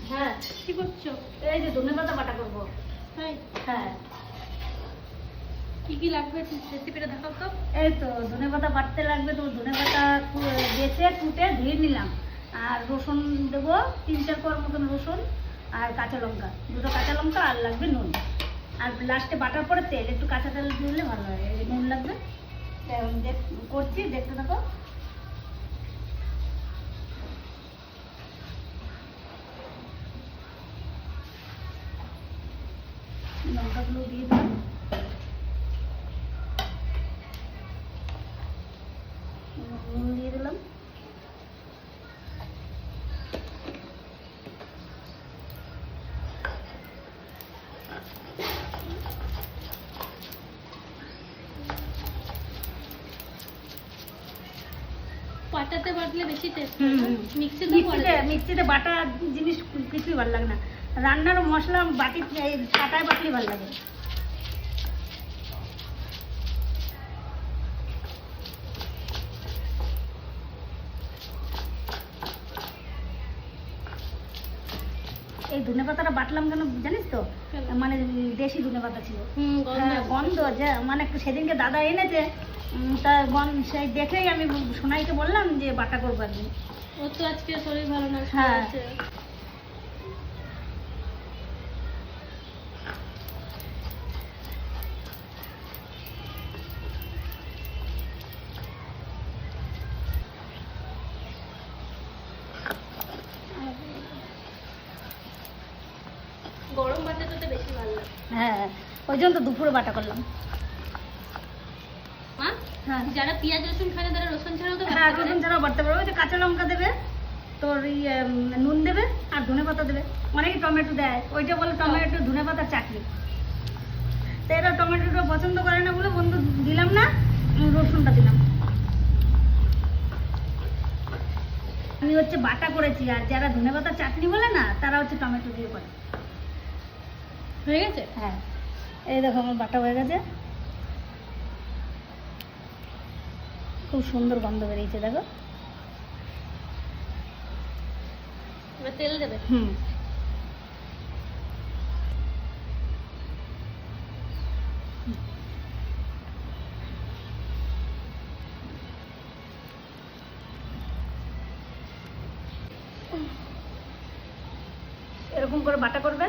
হ্যাঁ। কি করছো? এই যে ধনেপাতা বাটা করবো। তাই? হ্যাঁ। কি কি লাগবে রেসিপিটা দেখাও তো। এই তো ধনেপাতা বাটতে লাগবে, তো ধনেপাতা বেছে কুটে ধুয়ে নিলাম। আর রসুন দেবো 3-4 কোয়া মতন রসুন, আর কাঁচা লঙ্কা, 2টো কাঁচা লঙ্কা, আর লাগবে নুন। আর লাস্টে বাটার পরে তেল, একটু কাঁচা তেল দিলে ভালো হয়। এই নুন লাগবে। করছি, দেখতে থাকো। লঙ্কাগুলো দিয়ে দিলাম। নুন দিয়ে দিলাম। পাটাতে বাটলে বেশি টেস্ট হুম, হয়। মিক্সিতে বাটা জিনিস কিছুই ভালো লাগে না। রান্নার মশলা পাটায় বাটলেই ভালো লাগে। এই ধনেপাতাটা বাটলাম কেন জানিস তো? মানে দেশি ধনেপাতা ছিল। গন্ধ যে মানে সেদিনকে দাদা এনেছে, তা সেই দেখেই আমি সোনাইকে বললাম যে বাটা করবো একদিন। ও তো আজকে শরীর ভালো না। হ্যাঁ। গরম ভাতে তো বেশি ভালো লাগে। হ্যাঁ, ওই জন্য তো দুপুরে বাটা করলাম। মা, হ্যাঁ, যারা পেঁয়াজ রসুন খায় না তারা রসুন ছাড়াও তো হ্যাঁ রসুন ছাড়াও বাটতে পারবে। ওই যে কাঁচা লঙ্কা দেবে, তোর নুন দেবে, আর ধনেপাতা দেবে। অনেকে টমেটো দেয়, ওইটা বলে টমেটো ধনেপাতার চাটনি। তো এরা টমেটোটা পছন্দ করে না বলে বন্ধু দিলাম না, রসুনটা দিলাম। আমি হচ্ছে বাটা করেছি, আর যারা ধনেপাতার চাটনি বলে না তারা হচ্ছে টমেটো দিয়ে করে। হয়ে গেছে? হ্যাঁ, এই দেখো আমার বাটা হয়ে গেছে। খুব সুন্দর গন্ধ বেরিয়েছে, দেখো। এবার তেল দেবে? হুম। এরকম করে বাটা করবে।